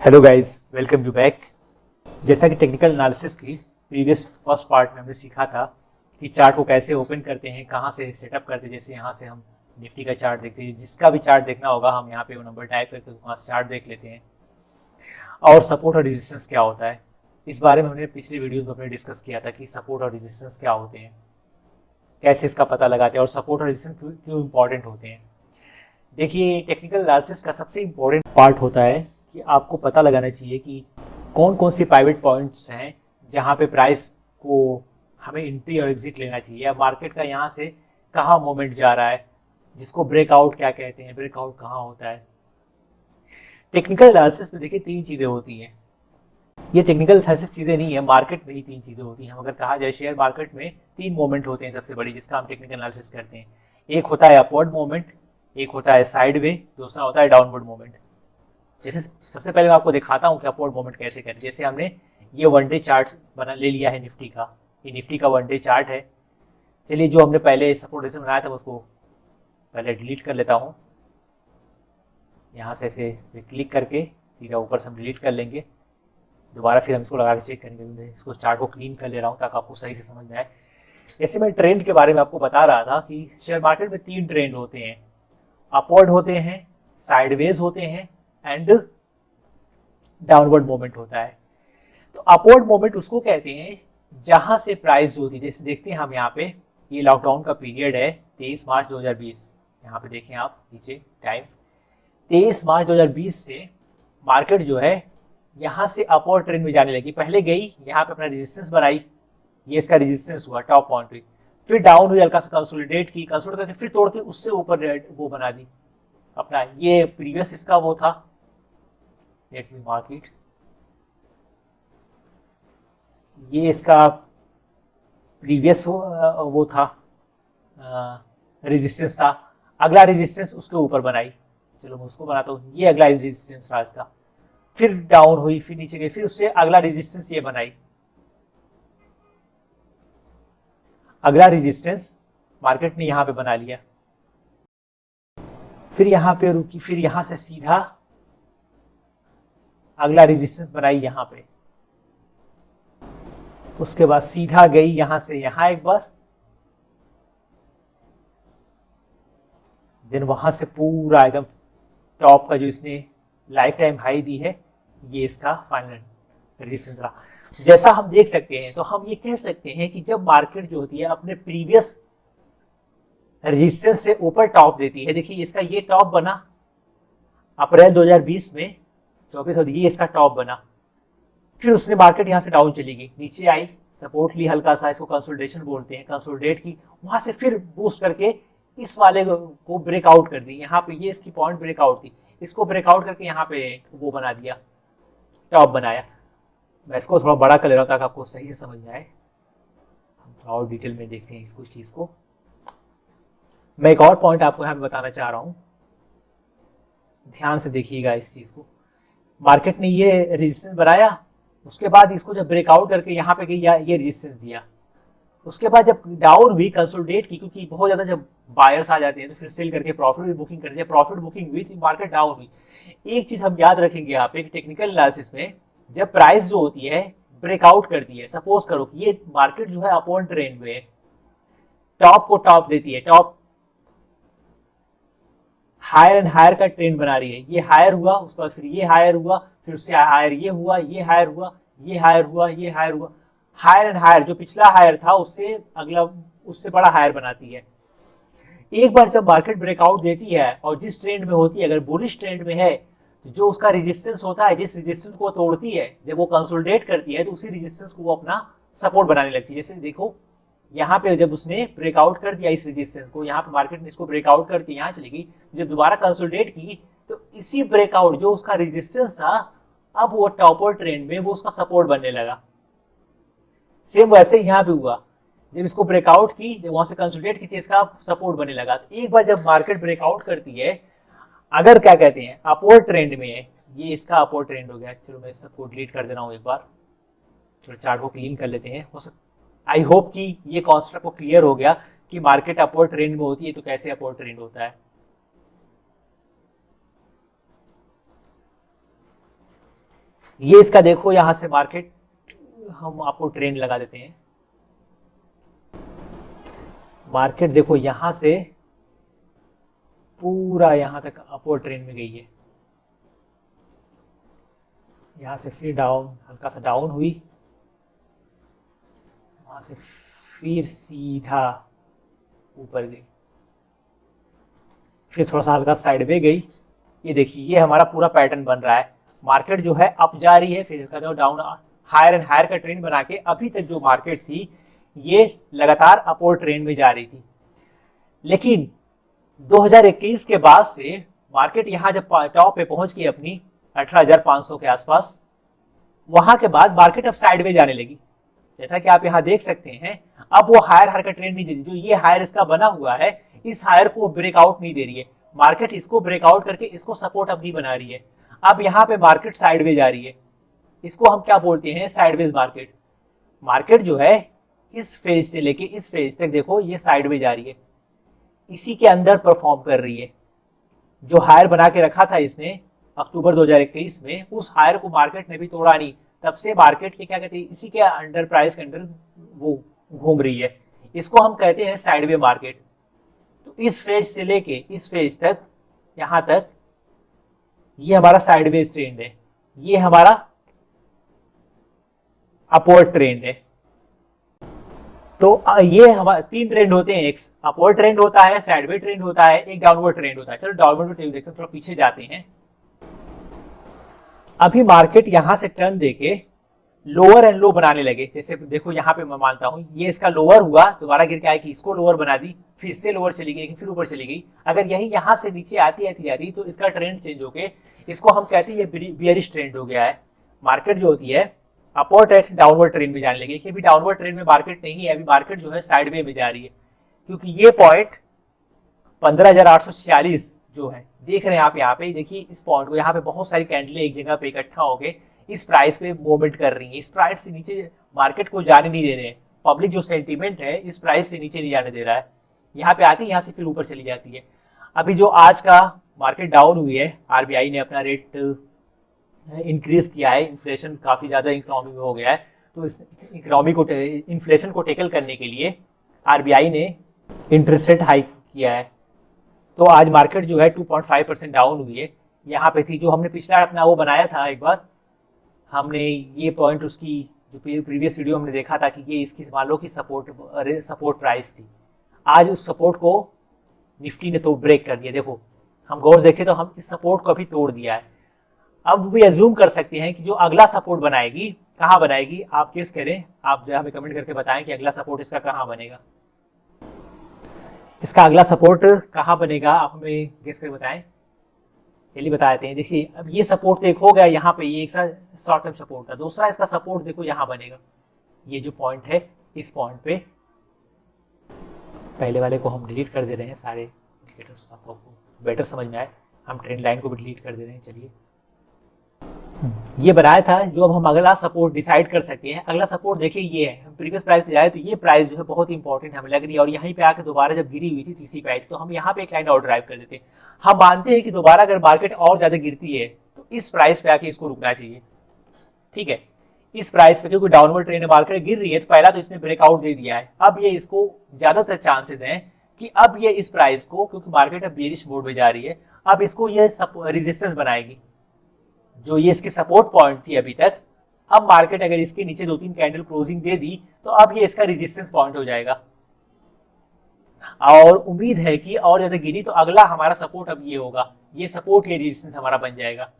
Hello guys, welcome you back. जैसा कि technical analysis की प्रीवियस फर्स्ट पार्ट में हमने सीखा था कि चार्ट को कैसे ओपन करते हैं, कहाँ से सेटअप करते हैं। जैसे यहाँ से हम निफ्टी का चार्ट देखते हैं, जिसका भी चार्ट देखना होगा हम यहाँ पे वो नंबर टाइप करके वहाँ से चार्ट देख लेते हैं। और सपोर्ट और रेजिस्टेंस क्या होता है, इस बारे में हमने पिछले वीडियोज़ में अपने डिस्कस किया था कि सपोर्ट और रेजिस्टेंस क्या होते हैं, कैसे इसका पता लगाते हैं और सपोर्ट और रेजिस्टेंस क्यों इंपॉर्टेंट होते हैं। देखिए, टेक्निकल एनालिसिस का सबसे इम्पोर्टेंट पार्ट होता है कि आपको पता लगाना चाहिए कि कौन कौन से प्राइवेट पॉइंट्स हैं जहां पे प्राइस को हमें एंट्री और एग्जिट लेना चाहिए, या मार्केट का यहां से कहां मूवमेंट जा रहा है, जिसको ब्रेकआउट क्या कहते हैं, ब्रेकआउट कहां होता है। टेक्निकल एनालिसिस में देखिए 3 चीज़ें होती हैं। ये टेक्निकल एनालिसिस चीज़ें नहीं है, मार्केट में ही 3 चीज़ें होती हैं। हम अगर कहा जाए शेयर मार्केट में 3 मूवमेंट होते हैं सबसे बड़ी, जिसका हम टेक्निकल एनालिसिस करते हैं। एक होता है अपवर्ड मूवमेंट, एक होता है साइडवे, दूसरा होता है डाउनवर्ड मूवमेंट। जैसे सबसे पहले मैं आपको दिखाता हूँ कि अपवर्ड मूवमेंट कैसे करें। जैसे हमने ये वन डे चार्ट बना ले लिया है निफ्टी का, ये निफ्टी का वन डे चार्ट है। चलिए, जो हमने पहले सपोर्ट रेजिस्टेंस बनाया था उसको पहले डिलीट कर लेता हूँ। यहाँ से ऐसे क्लिक करके सीधा ऊपर से हम डिलीट कर लेंगे। दोबारा फिर हम इसको लगा के चेक करेंगे। मैं इसको चार्ट को क्लीन कर ले रहा हूँ ताकि आपको सही से समझ में आए। जैसे मैं ट्रेंड के बारे में आपको बता रहा था कि शेयर मार्केट में 3 ट्रेंड होते हैं, अपवर्ड होते हैं, साइडवेज होते हैं एंड डाउनवर्ड मूवमेंट होता है। तो अपवर्ड मूवमेंट उसको कहते हैं जहां से प्राइस जो होती है, जैसे देखते हैं हम यहाँ पे, ये लॉकडाउन का पीरियड है 23 मार्च 2020। यहाँ पे देखें आप नीचे टाइम, 23 मार्च 2020 से मार्केट जो है यहाँ से अपवर्ड ट्रेंड में जाने लगी। पहले गई यहाँ पे अपना रेजिस्टेंस बनाई, ये इसका रेजिस्टेंस हुआ टॉप पॉइंट पे, फिर डाउन हुई, हल्का सा कंसोलिडेट की, कंसोलिडेट करके फिर तोड़ के उससे ऊपर वो बना दी अपना। ये प्रीवियस इसका वो था, लेट मी मार्क इट, ये इसका प्रीवियस वो था, रेजिस्टेंस था। अगला रेजिस्टेंस उसके ऊपर बनाई, चलो मैं उसको बनाता हूँ। ये अगला रेजिस्टेंस था इसका, फिर डाउन हुई, फिर नीचे गई, फिर उससे अगला रेजिस्टेंस ये बनाई। अगला रेजिस्टेंस मार्केट ने यहां पे बना लिया, फिर यहां पे रुकी, फिर यहां से सीधा अगला रेजिस्टेंस बनाई यहां पे, उसके बाद सीधा गई यहां से यहां एक बार, देन वहां से पूरा एकदम टॉप का जो इसने लाइफ टाइम हाई दी है, ये इसका फाइनल रेजिस्टेंस रहा। जैसा हम देख सकते हैं, तो हम ये कह सकते हैं कि जब मार्केट जो होती है अपने प्रीवियस रेजिस्टेंस से ऊपर टॉप देती है, देखिए इसका ये टॉप बना अप्रैल 2020 में 24 और ये इसका टॉप बना, फिर उसने मार्केट यहाँ से डाउन चली गई, नीचे आई, सपोर्ट ली हल्का सा, इसको कंसोलिडेशन बोलते हैं, कंसोलिडेट की, वहां से फिर बूस्ट करके इस वाले को ब्रेकआउट कर दी। यहाँ पे ये इसकी पॉइंट ब्रेकआउट थी, इसको ब्रेकआउट करके यहाँ पे वो बना दिया, टॉप बनाया। मैं इसको थोड़ा बड़ा कर ले रहा हूँ ताकि आपको सही से समझ में आए। हम थोड़ा और डिटेल में देखते हैं इसको, चीज को। मैं एक और पॉइंट आपको यहाँ पे बताना चाह रहा हूँ, ध्यान से देखिएगा इस चीज को। मार्केट ने ये रेजिस्टेंस बनाया, उसके बाद इसको जब ब्रेकआउट करके यहाँ पे गई, ये रेजिस्टेंस दिया, उसके बाद जब डाउन हुई, कंसोलिडेट की, क्योंकि बहुत ज्यादा जब बायर्स आ जाते हैं तो फिर सेल करके प्रॉफिट भी बुकिंग करते हैं, प्रॉफिट बुकिंग हुई तो मार्केट डाउन हुई। एक चीज हम याद रखेंगे यहाँ पे, टेक्निकल एनालिसिस में जब प्राइस जो होती है ब्रेकआउट करती है, सपोज करो कि ये मार्केट जो है अपवर्ड ट्रेंड में टॉप को टॉप देती है, टॉप हायर एंड हायर का ट्रेंड बना रही है, ये हायर हुआ, उसके बाद फिर ये हायर हुआ, फिर उससे हायर ये हुआ, ये हायर हुआ, ये हायर हुआ, ये हायर हुआ, हायर एंड हायर, जो पिछला हायर था उससे अगला, उससे बड़ा हायर बनाती है। एक बार जब मार्केट ब्रेकआउट देती है और जिस ट्रेंड में होती है, अगर बुलिश ट्रेंड में है, जो उसका रेजिस्टेंस होता है, जिस रेजिस्टेंस को तोड़ती है, जब वो कंसोलिडेट करती है तो उसी रेजिस्टेंस को वो अपना सपोर्ट बनाने लगती है। जैसे देखो यहाँ पे जब उसने ब्रेकआउट कर दिया इस रेजिस्टेंस को, यहाँ पे मार्केट ने इसको ब्रेकआउट करके यहाँ चली गई, जब दोबारा कंसोलिडेट की तो इसी ब्रेकआउट जो उसका रेजिस्टेंस था, अब वो टॉपर ट्रेंड में वो उसका सपोर्ट बनने लगा। सेम वैसे यहाँ पे हुआ, जब इसको ब्रेकआउट की, जब वहां से कंसोलिडेट की थी, इसका सपोर्ट बनने लगा। तो एक बार जब मार्केट ब्रेकआउट करती है, अगर क्या कहते हैं अपवर्ड ट्रेंड में है, ये इसका अपवर्ड ट्रेंड हो गया। चलो मैं सबको डिलीट कर दे रहा हूँ एक बार, चलो चार्ट को क्लीन कर लेते हैं। आई होप कि ये कॉन्सेप्ट को क्लियर हो गया कि मार्केट अपवर्ड ट्रेंड में होती है तो कैसे अपवर्ड ट्रेंड होता है। ये इसका देखो यहां से मार्केट, हम आपको ट्रेंड लगा देते हैं। मार्केट देखो यहां से पूरा यहां तक अपवर्ड ट्रेंड में गई है, यहां से फिर डाउन, हल्का सा डाउन हुई, वहां से फिर सीधा ऊपर गई, फिर थोड़ा सा हल्का साइड में गई। ये देखिए ये हमारा पूरा पैटर्न बन रहा है। मार्केट जो है अप जा रही है, फिर इसका जो डाउन, हायर एंड हायर का ट्रेंड बना के अभी तक जो मार्केट थी ये लगातार अपवर्ड ट्रेंड में जा रही थी। लेकिन 2021 के बाद से मार्केट यहाँ जब टॉप पे पहुंच गई अपनी 18,500 के आसपास, वहां के बाद मार्केट अब साइडवे जाने लगी। जैसा कि आप यहाँ देख सकते हैं, अब वो हायर हायर का ट्रेंड नहीं दे रही। जो ये हायर इसका बना हुआ है, इस हायर को ब्रेकआउट नहीं दे रही है। मार्केट इसको ब्रेकआउट करके इसको सपोर्ट अब नहीं बना रही है। अब यहाँ पे मार्केट साइडवे जा रही है। इसको हम क्या बोलते हैं? Sideways market. मार्केट जो है इस फेज से लेके इस फेज तक देखो ये साइडवे जा रही है, इसी के अंदर परफॉर्म कर रही है। जो हायर बना के रखा था इसने अक्टूबर 2021 में, उस हायर को मार्केट ने भी तोड़ा नहीं। तब से मार्केट के क्या कहते हैं, इसी के अंडर प्राइस के अंडर वो घूम रही है। इसको हम कहते हैं साइडवे मार्केट। तो इस फेज से लेके इस फेज तक, यहां तक, ये हमारा साइडवेज ट्रेंड है, ये हमारा अपवर्ड ट्रेंड है। तो ये हमारे तीन ट्रेंड होते हैं, एक अपवर्ड ट्रेंड होता है, साइडवे ट्रेंड होता है, एक डाउनवर्ड ट्रेंड होता है। चलो डाउनवर्ड ट्रेंड देखते हैं, थोड़ा पीछे जाते हैं। अभी मार्केट यहां से टर्न देके लोअर एंड लो बनाने लगे। जैसे देखो यहाँ पे मैं मानता हूं ये इसका लोअर हुआ, दोबारा गिर के आएगी, इसको लोअर बना दी, फिर इससे लोअर चली गई, फिर ऊपर चली गई। अगर यही यहाँ से नीचे आती आती जाती तो इसका ट्रेंड चेंज होके इसको हम कहते हैं ये बियरिश ट्रेंड हो गया है। मार्केट जो होती है अपवर्ड ट्रेंड डाउनवर्ड ट्रेंड में जाने लगी। अभी डाउनवर्ड ट्रेंड में मार्केट नहीं है, अभी मार्केट जो है साइडवे में जा रही है, क्योंकि ये पॉइंट 15,846 जो है देख रहे हैं आप, यहाँ पे देखिए इस पॉइंट को, यहाँ पे बहुत सारी कैंडलें एक जगह पे इकट्ठा हो गए इस प्राइस पे मूवमेंट कर रही है। इस प्राइस से नीचे मार्केट को जाने नहीं दे रहे हैं। पब्लिक जो सेंटीमेंट है इस प्राइस से नीचे नहीं जाने दे रहा है। यहाँ पे आती है, यहाँ से फिर ऊपर चली जाती है। अभी जो आज का मार्केट डाउन हुई है, आरबीआई ने अपना रेट इंक्रीज किया है, इन्फ्लेशन काफी ज्यादा इकोनॉमी में हो गया है, तो इस इकोनॉमी को, इन्फ्लेशन को टेकल करने के लिए आरबीआई ने इंटरेस्ट रेट हाइक किया है। तो आज मार्केट जो है 2.5% डाउन हुई है। यहाँ पे थी जो हमने पिछला अपना वो बनाया था, एक बार हमने ये पॉइंट, उसकी जो प्रीवियस वीडियो हमने देखा था कि ये इसकी मान लो कि सपोर्ट प्राइस थी। आज उस सपोर्ट को निफ्टी ने तो ब्रेक कर दिया। देखो हम गौर से देखें तो हम इस सपोर्ट को अभी तोड़ दिया है। अब वे अज्यूम कर सकते हैं कि जो अगला सपोर्ट बनाएगी, कहाँ बनाएगी, आप गेस करें, आप जो हमें कमेंट करके बताएं कि अगला सपोर्ट इसका कहाँ बनेगा। इसका अगला सपोर्ट कहाँ बनेगा, आप हमें गेस करके बताएं। चलिए बता देते हैं। देखिए अब ये सपोर्ट एक हो गया, यहाँ पे ये एक शॉर्ट टर्म सपोर्ट था। दूसरा इसका सपोर्ट देखो यहाँ बनेगा, ये जो पॉइंट है इस पॉइंट पे। पहले वाले को हम डिलीट कर दे रहे हैं, सारे इंडिकेटर्स आपको बेटर समझ में आए, हम ट्रेंड लाइन को भी डिलीट कर दे रहे हैं। चलिए ये बनाया था जो अब हम अगला सपोर्ट डिसाइड कर सकते हैं। अगला सपोर्ट देखिए ये है, हम प्रीवियस प्राइस पे जाए तो ये प्राइस जो है बहुत इंपॉर्टेंट हमें लग रही है, और यहीं पे आके दोबारा जब गिरी हुई थी तीसरी प्राइस, तो हम यहाँ पे एक लाइन और ड्राइव कर देते हैं। हम मानते हैं कि दोबारा अगर मार्केट और ज्यादा गिरती है तो इस प्राइस पे आके इसको रुकना चाहिए। ठीक है, इस प्राइस पे क्योंकि डाउनवर्ड ट्रेंड मार्केट गिर रही है, तो पहला तो इसने ब्रेकआउट दे दिया है। अब ये इसको ज्यादातर चांसेस हैं कि अब ये इस प्राइस को, क्योंकि मार्केट अब बेरिश मोड में जा रही है, अब इसको ये रेजिस्टेंस बनाएगी। जो ये इसकी सपोर्ट पॉइंट थी अभी तक, अब मार्केट अगर इसके नीचे 2-3 कैंडल क्लोजिंग दे दी तो अब ये इसका रेजिस्टेंस पॉइंट हो जाएगा। और उम्मीद है कि और ज्यादा गिरी तो अगला हमारा सपोर्ट अब ये होगा, ये सपोर्ट ये रेजिस्टेंस हमारा बन जाएगा।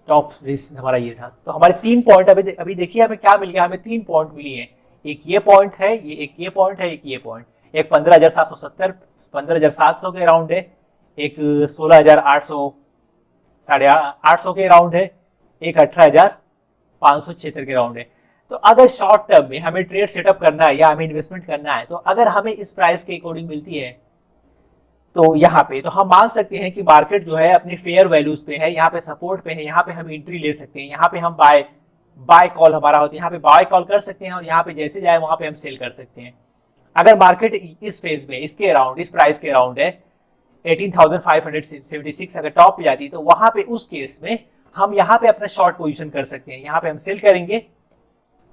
टॉप रेजिस्टेंस हमारा ये था। तो हमारे 3 पॉइंट अभी देखिए हमें क्या मिल गया, हमें 3 पॉइंट मिली है। एक ये पॉइंट है, एक ये पॉइंट है, एक ये पॉइंट। एक 15,770 15,700 के अराउंड है, एक 16,800 850 के राउंड है, एक 18,576 के राउंड है। तो अगर शॉर्ट टर्म में हमें ट्रेड सेटअप करना है या हमें इन्वेस्टमेंट करना है, तो अगर हमें इस प्राइस के अकॉर्डिंग मिलती है तो यहाँ पे तो हम मान सकते हैं कि मार्केट जो है अपनी फेयर वैल्यूज पे है, यहाँ पे सपोर्ट पे है, यहाँ पे हम एंट्री ले सकते हैं, यहाँ पे हम बाय कॉल हमारा होता है, यहाँ पे बाय कॉल कर सकते हैं, और यहाँ पे जैसे जाए वहां पे हम सेल कर सकते हैं। अगर मार्केट इस फेज में इसके अराउंड, इस प्राइस के अराउंड है, 18,576 अगर टॉप पे जाती है तो वहां पे उस केस में हम यहाँ पे अपना शॉर्ट पोजीशन कर सकते हैं। यहाँ पे हम सेल करेंगे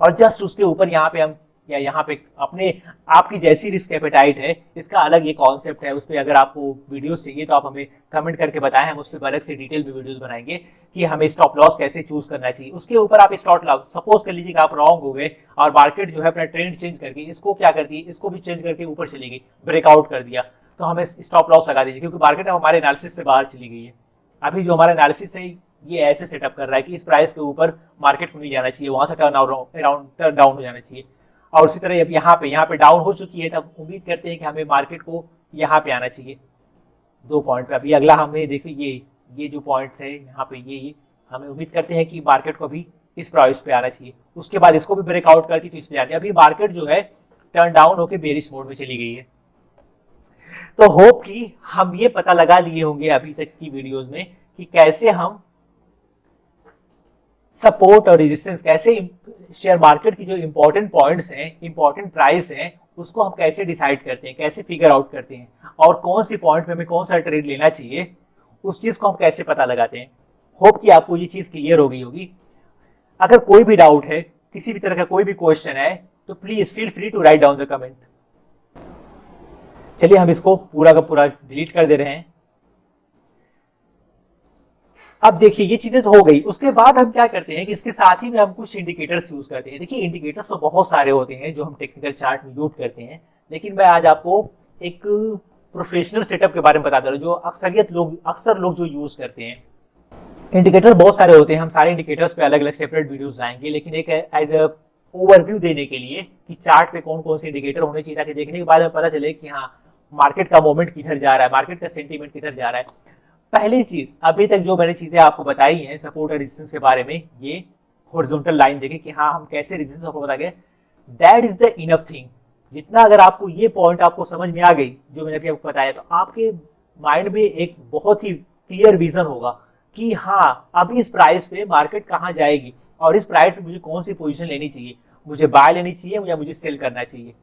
और जस्ट उसके ऊपर यहाँ पे हम या यहाँ पे अपने आपकी जैसी रिस्क एपेटाइट है, इसका अलग ये कॉन्सेप्ट है, उस पर अगर आपको वीडियोस चाहिए तो आप हमें कमेंट करके बताएं, हम उस पर अलग से डिटेल में वीडियोस बनाएंगे कि हमें स्टॉप लॉस कैसे चूज करना चाहिए। उसके ऊपर आप स्टॉप लॉस, सपोज कर लीजिए कि आप रॉन्ग हो गए और मार्केट जो है अपना ट्रेंड चेंज करके इसको क्या करती है, इसको भी चेंज करके ऊपर चली गई, ब्रेकआउट कर दिया, तो हमें स्टॉप लॉस लगा दीजिए, क्योंकि मार्केट हमारे एनालिसिस से बाहर चली गई है। अभी जो हमारा एनालिसिस है ये ऐसे सेटअप कर रहा है कि इस प्राइस के ऊपर मार्केट को नहीं जाना चाहिए, वहां से टर्न डाउन हो जाना चाहिए। और उसी तरह अब यहाँ पे डाउन हो चुकी है, तब उम्मीद करते हैं कि हमें मार्केट को यहाँ पे आना चाहिए 2 पॉइंट पे। अभी अगला हमें देखिए ये जो पॉइंट्स है यहाँ पे ये हमें उम्मीद करते हैं कि मार्केट को अभी इस प्राइस पे आना चाहिए, उसके बाद इसको भी ब्रेकआउट करती तो इस पे जाती है। अभी मार्केट जो है टर्न डाउन होकर बेरिश मोड में चली गई है। तो होप कि हम ये पता लगा लिए होंगे अभी तक की वीडियोस में कि कैसे हम सपोर्ट और रेजिस्टेंस, कैसे शेयर मार्केट की जो इंपॉर्टेंट पॉइंट्स हैं, इंपॉर्टेंट प्राइस हैं, उसको हम कैसे डिसाइड करते हैं, कैसे फिगर आउट करते हैं, और कौन सी पॉइंट पे हमें कौन सा ट्रेड लेना चाहिए, उस चीज को हम कैसे पता लगाते हैं। होप कि आपको ये चीज क्लियर हो गई होगी। अगर कोई भी डाउट है, किसी भी तरह का कोई भी क्वेश्चन है, तो please feel free to write down the comment. चलिए हम इसको पूरा का पूरा डिलीट कर दे रहे हैं। अब देखिए ये चीजें तो हो गई, उसके बाद हम क्या करते हैं कि इसके साथ ही में हम कुछ इंडिकेटर्स यूज करते हैं। देखिए इंडिकेटर्स तो बहुत सारे होते हैं जो हम टेक्निकल चार्ट में यूज करते हैं, लेकिन मैं आज आपको एक प्रोफेशनल सेटअप के बारे में बता दे रहा हूँ जो अक्सर लोग जो यूज करते हैं। इंडिकेटर बहुत सारे होते हैं, हम सारे इंडिकेटर्स पे अलग अलग सेपरेट वीडियोस लाएंगे, लेकिन एक एज अ ओवरव्यू देने के लिए कि चार्ट पे कौन कौन से इंडिकेटर होने चाहिए, ताकि देखने के बाद हमें पता चले कि हाँ मार्केट का मोमेंट किधर जा रहा है, मार्केट का सेंटीमेंट किधर जा रहा है। पहली चीज, अभी तक जो मैंने चीजें आपको बताई हैं सपोर्ट और रेजिस्टेंस के बारे में, ये हॉरिजॉन्टल लाइन देखें कि हाँ हम कैसे रेजिस्टेंस आपको बता गए, that is the enough thing. जितना अगर आपको ये पॉइंट आपको समझ में आ गई जो मैंने अभी आपको बताया, तो आपके माइंड में एक बहुत ही क्लियर विजन होगा कि हाँ अभी इस प्राइस पे मार्केट कहाँ जाएगी और इस प्राइस पे मुझे कौन सी पोजीशन लेनी चाहिए, मुझे बाय लेनी चाहिए या मुझे सेल करना चाहिए।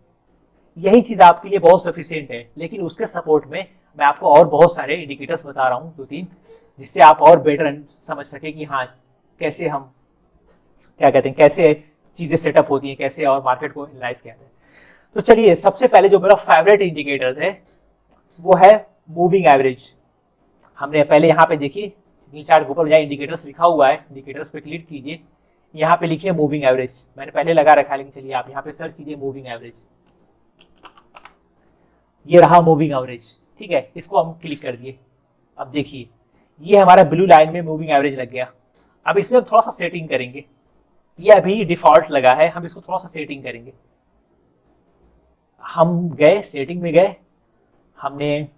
यही चीज आपके लिए बहुत सफिशिएंट है। लेकिन उसके सपोर्ट में मैं आपको और बहुत सारे इंडिकेटर्स बता रहा हूँ 2-3, जिससे आप और बेटर समझ सके कि हाँ कैसे हम क्या कहते हैं, कैसे चीजें सेटअप होती हैं, कैसे और मार्केट को एनालाइज किया जाए। तो चलिए सबसे पहले जो मेरा फेवरेट इंडिकेटर्स है वो है मूविंग एवरेज। हमने पहले यहाँ पे देखिए चार्ट के ऊपर जहाँ इंडिकेटर्स लिखा हुआ है, इंडिकेटर्स पे क्लिक कीजिए, यहाँ पे लिखिए मूविंग एवरेज। मैंने पहले लगा रखा है, लेकिन चलिए आप यहाँ पे सर्च कीजिए मूविंग एवरेज। ये रहा मूविंग एवरेज, ठीक है, इसको हम क्लिक कर दिए। अब देखिए ये हमारा ब्लू लाइन में मूविंग एवरेज लग गया। अब इसमें हम थोड़ा सा सेटिंग करेंगे, ये अभी डिफॉल्ट लगा है, हम इसको थोड़ा सा सेटिंग करेंगे। हम गए सेटिंग में गए, हमने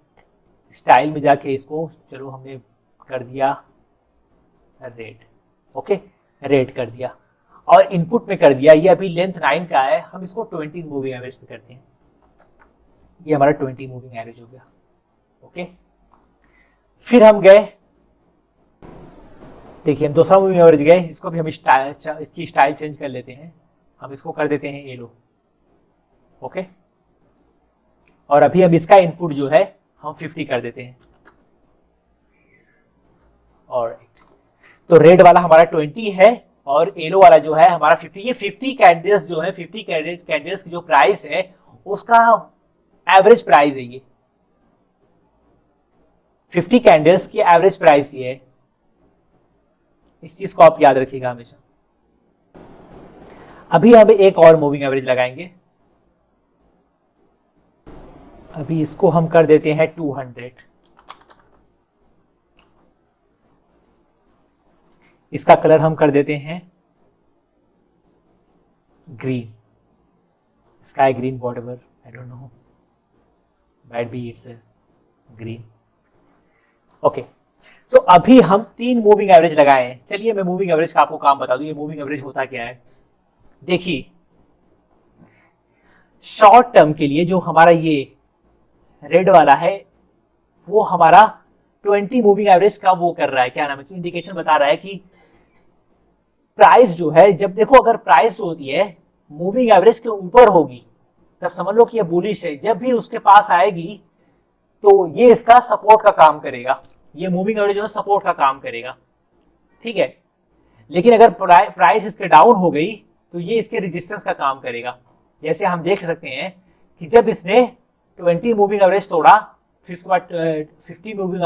स्टाइल में जाके इसको चलो हमने कर दिया रेड, ओके रेड कर दिया, और इनपुट में कर दिया, ये अभी लेंथ 9 का है, हम इसको 20 मूविंग एवरेज पे करते हैं। ये हमारा 20 मूविंग एवरेज हो गया, ओके। फिर हम गए, देखिए हम दूसरा मूविंग एवरेज गए, इसको भी हम इसकी स्टाइल चेंज कर लेते हैं, हम इसको कर देते हैं येलो, ओके। और अभी हम इसका इनपुट जो है हम 50 कर देते हैं, और तो रेड वाला हमारा 20 है और येलो वाला जो है हमारा 50। ये 50 कैंडल्स जो है, 50 कैंडल्स की जो प्राइस है उसका एवरेज प्राइस है। ये 50 कैंडल्स की एवरेज प्राइस ये है, इस चीज को आप याद रखिएगा हमेशा। अभी हम एक और मूविंग एवरेज लगाएंगे, अभी इसको हम कर देते हैं 200। इसका कलर हम कर देते हैं green, sky green, whatever, I don't know, might be it's green, okay. तो अभी हम 3 मूविंग एवरेज लगाए हैं। चलिए मैं मूविंग एवरेज का आपको काम बता दूं, ये मूविंग एवरेज होता क्या है। देखिए शॉर्ट टर्म के लिए जो हमारा ये रेड वाला है वो हमारा 20 मूविंग एवरेज का वो कर रहा है, क्या नाम है, कि इंडिकेशन बता रहा है कि प्राइस जो है, जब देखो अगर प्राइस होती है मूविंग एवरेज के ऊपर होगी तब समझ लो कि ये बुलिश है, जब भी उसके पास आएगी तो ये इसका सपोर्ट का काम करेगा, ये मूविंग एवरेज जो है सपोर्ट का काम करेगा, ठीक है। लेकिन अगर प्राइस इसके डाउन हो गई तो ये इसके रेजिस्टेंस का काम करेगा। जैसे हम देख सकते हैं कि जब इसने 20 मूविंग एवरेज तोड़ा, फिर उसके बाद 50 मूविंग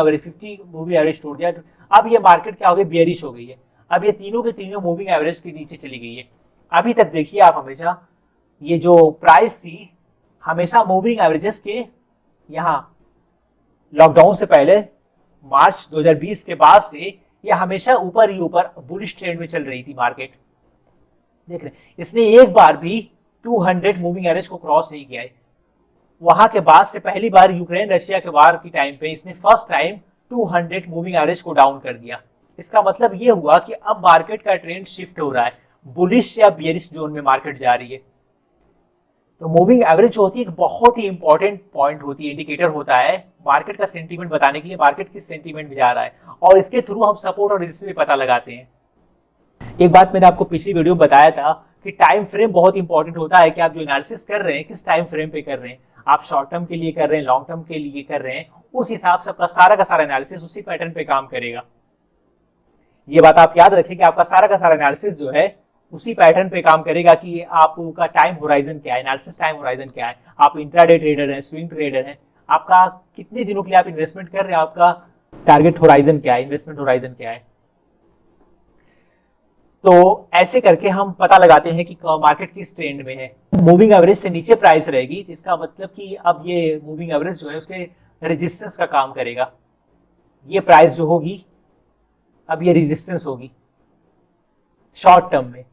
एवरेज तोड़ दिया, अब ये मार्केट क्या हो गई, बेयरिश हो गई है। अब ये तीनों के तीनों मूविंग एवरेज के नीचे चली गई है। अभी तक देखिए आप, हमेशा ये जो प्राइस थी हमेशा मूविंग एवरेजेस के यहाँ लॉकडाउन से पहले मार्च 2020 के बाद से ये हमेशा ऊपर ही ऊपर बुलिश ट्रेंड में चल रही थी मार्केट। देख रहे हैं, इसने एक बार भी 200 मूविंग एवरेज को क्रॉस नहीं किया है। वहां के बाद से पहली बार यूक्रेन रशिया के वार की टाइम पे इसने फर्स्ट टाइम 200 मूविंग एवरेज को डाउन कर दिया। इसका मतलब ये हुआ कि अब मार्केट का ट्रेंड शिफ्ट हो रहा है, बुलिश या बियरिश जोन में मार्केट जा रही है। तो मूविंग एवरेज होती है एक बहुत ही इंपॉर्टेंट पॉइंट होती है, इंडिकेटर होता है मार्केट का सेंटीमेंट बताने के लिए, मार्केट किस सेंटीमेंट में जा रहा है, और इसके थ्रू हम सपोर्ट और रेजिस्टेंस भी पता लगाते हैं। एक बात मैंने आपको पिछली वीडियो में बताया था कि टाइम फ्रेम बहुत इंपॉर्टेंट होता है कि आप जो एनालिसिस कर रहे हैं किस टाइम फ्रेम पे कर रहे हैं, आप शॉर्ट टर्म के लिए कर रहे हैं, लॉन्ग टर्म के लिए कर रहे हैं, उस हिसाब से आपका सारा का सारा एनालिसिस उसी पैटर्न पे काम करेगा। ये बात आप याद रखें कि आपका सारा का सारा एनालिसिस जो है उसी पैटर्न पे काम करेगा कि आपका टाइम होराइजन क्या है, एनालिसिस टाइम होराइजन क्या है, आप इंट्राडे ट्रेडर हैं, स्विंग ट्रेडर हैं, आपका कितने दिनों के लिए आप इन्वेस्टमेंट कर रहे हैं, आपका टारगेट होराइजन क्या है, इन्वेस्टमेंट होराइजन क्या है। तो ऐसे करके हम पता लगाते हैं कि मार्केट किस ट्रेंड में है। मूविंग एवरेज से नीचे प्राइस रहेगी तो इसका मतलब कि अब ये मूविंग एवरेज जो है उसके रेजिस्टेंस का काम करेगा। ये प्राइस जो होगी अब ये रेजिस्टेंस होगी शॉर्ट टर्म में।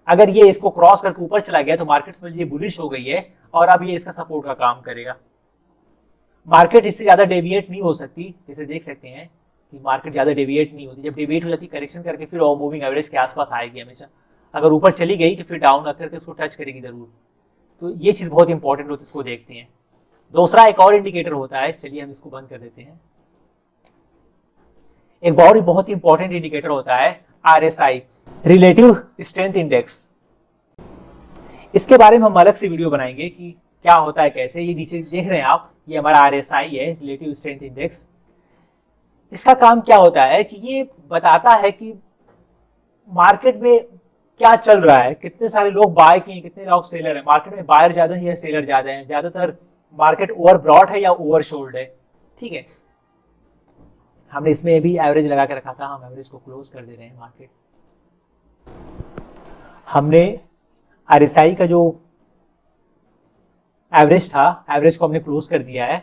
अगर ये इसको क्रॉस करके ऊपर चला गया तो मार्केट्स में ये बुलिश हो गई है और अब ये इसका सपोर्ट का काम करेगा। मार्केट इससे ज्यादा डेविएट नहीं हो सकती, जैसे देख सकते हैं कि मार्केट ज्यादा डेविएट नहीं होती। जब डेविएट हो जाती करेक्शन करके फिर और मूविंग एवरेज के आसपास आएगी हमेशा। अगर ऊपर चली गई तो फिर डाउन आकर के उसको टच करेगी जरूर। तो ये चीज बहुत इंपॉर्टेंट होती है, इसको देखते हैं। दूसरा एक और इंडिकेटर होता है, चलिए हम इसको बंद कर देते हैं। एक बहुत ही इंपॉर्टेंट इंडिकेटर होता है RSI, रिलेटिव स्ट्रेंथ इंडेक्स। इसके बारे में हम अलग से वीडियो बनाएंगे कि क्या होता है, कैसे। ये नीचे देख रहे हैं आप, ये हमारा RSI है, रिलेटिव स्ट्रेंथ इंडेक्स। इसका काम क्या होता है कि ये बताता है कि मार्केट में क्या चल रहा है, कितने सारे लोग बाय किए, कितने लोग सेलर है, मार्केट में बायर ज्यादा है या सेलर ज्यादा है, ज्यादातर मार्केट ओवरब्रॉट है या ओवरशोल्ड है, ठीक है। हमने इसमें भी एवरेज लगा के रखा था, हम एवरेज को क्लोज कर दे रहे हैं। मार्केट हमने RSI का जो एवरेज था, एवरेज को हमने क्लोज कर दिया है।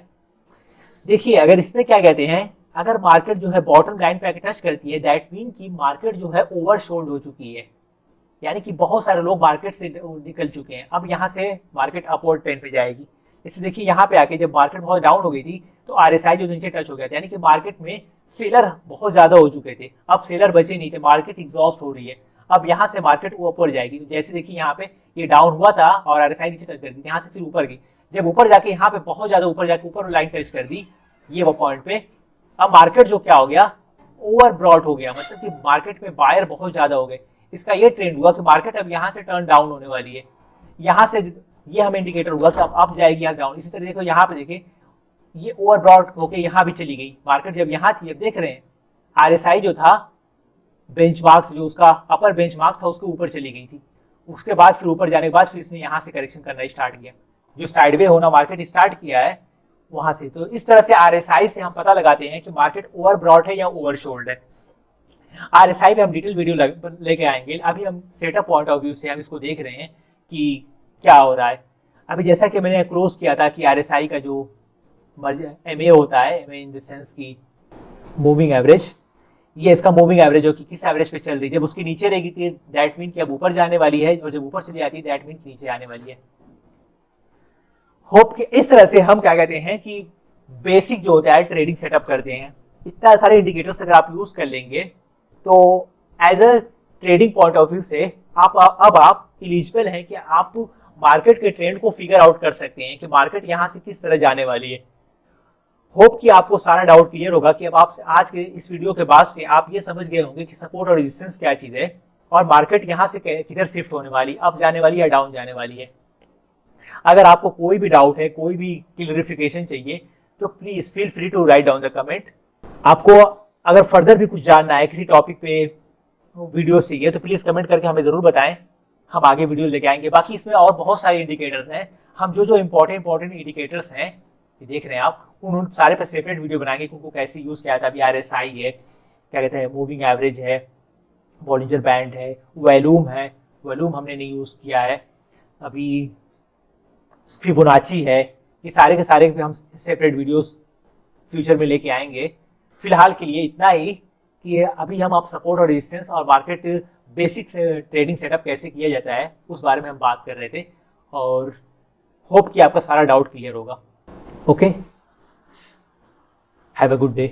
देखिए अगर इसमें क्या कहते हैं, अगर मार्केट जो है बॉटम लाइन पे टच करती है, दैट मीन कि मार्केट जो है ओवरशोल्ड हो चुकी है, यानी कि बहुत सारे लोग मार्केट से निकल चुके हैं। अब यहाँ से मार्केट अपवर्ड ट्रेंड पे जाएगी। इससे देखिए यहाँ पे आके जब मार्केट बहुत डाउन हो गई थी तो RSI जो नीचे टच हो गया था, यानी कि मार्केट में सेलर बहुत ज्यादा हो चुके थे, अब सेलर बचे नहीं थे, मार्केट एग्जॉस्ट हो रही है। अब यहाँ से मार्केट ऊपर जाएगी। जैसे देखिए यहाँ पे ये डाउन हुआ था और RSI नीचे टच कर दी, यहाँ से फिर ऊपर गई। जब ऊपर जाके यहाँ पे बहुत ज्यादा ऊपर जाके ऊपर लाइन टच कर दी, ये वो पॉइंट पे, अब मार्केट जो क्या हो गया, ओवरब्रॉट हो गया, मतलब कि मार्केट में बायर बहुत ज्यादा हो गए। इसका ये ट्रेंड हुआ कि मार्केट अब यहाँ से टर्न डाउन होने वाली है। यहाँ से ये हमें इंडिकेटर हुआ कि अब अप जाएगी या डाउन। इसी तरह देखो यहाँ पे देखे, ये ओवरब्रॉट होके यहाँ भी चली गई मार्केट। जब यहाँ थी, अब देख रहे हैं RSI जो था बेंचमार्क, जो उसका अपर बेंचमार्क था, उसके ऊपर चली गई थी। उसके बाद फिर ऊपर जाने के बाद फिर इसने यहाँ से करेक्शन करना स्टार्ट किया, जो साइडवे होना मार्केट स्टार्ट किया है वहां से। तो इस तरह से RSI से हम पता लगाते हैं कि मार्केट ओवरब्रॉट है या ओवरशोल्ड है। RSI पे हम डिटेल वीडियो लेके आएंगे। अभी हम सेटअप पॉइंट ऑफ व्यू से हम इसको देख रहे हैं कि क्या हो रहा है। अभी जैसा कि मैंने क्लोज किया था कि RSI का जो MA होता है, MA इन द सेंस की मूविंग एवरेज, ये इसका मूविंग एवरेज हो कि किस एवरेज पे चल रही है। जब उसकी नीचे रहेगी तो दैट मीन कि अब ऊपर जाने वाली है, और जब ऊपर चली जाती है दैट मीन नीचे आने वाली है। होप कि इस तरह से हम क्या कहते हैं कि बेसिक जो होता है ट्रेडिंग सेटअप करते हैं। इतना सारे इंडिकेटर्स अगर आप यूज कर लेंगे तो as a trading point of view से आप एलिजिबल हैं कि आप मार्केट के ट्रेंड को फिगर आउट कर सकते हैं कि मार्केट यहां से किस तरह जाने वाली है। होप कि आपको सारा डाउट क्लियर होगा कि अब आप आज के इस वीडियो के बाद से आप ये समझ गए होंगे कि सपोर्ट और रेजिस्टेंस क्या चीज है और मार्केट यहां से किधर शिफ्ट होने वाली, अप जाने वाली या डाउन जाने वाली है। अगर आपको कोई भी डाउट है, कोई भी क्लियरिफिकेशन चाहिए तो please feel free to write down the comment. आपको अगर फर्दर भी कुछ जानना है, किसी टॉपिक पे वीडियो चाहिए, तो प्लीज कमेंट करके हमें जरूर बताएं, हम आगे वीडियो लेके आएंगे। बाकी इसमें और बहुत सारे इंडिकेटर्स हैं, हम जो जो इंपॉर्टेंट इंडिकेटर्स हैं ये देख रहे हैं आप, उन सारे पे सेपरेट वीडियो बनाएंगे, उनको कैसे यूज किया जाता है। अभी RSI है, क्या कहते हैं, मूविंग एवरेज है, बॉलिंजर बैंड है, वॉल्यूम है, वॉल्यूम हमने नहीं यूज किया है अभी, फिबोनाची है, ये सारे के सारे पे हम सेपरेट वीडियोस फ्यूचर में लेके आएंगे। फिलहाल के लिए इतना ही कि अभी हम आप सपोर्ट और रेजिस्टेंस और मार्केट बेसिक ट्रेडिंग सेटअप कैसे किया जाता है उस बारे में हम बात कर रहे थे, और होप कि आपका सारा डाउट क्लियर होगा। Okay, have a good day.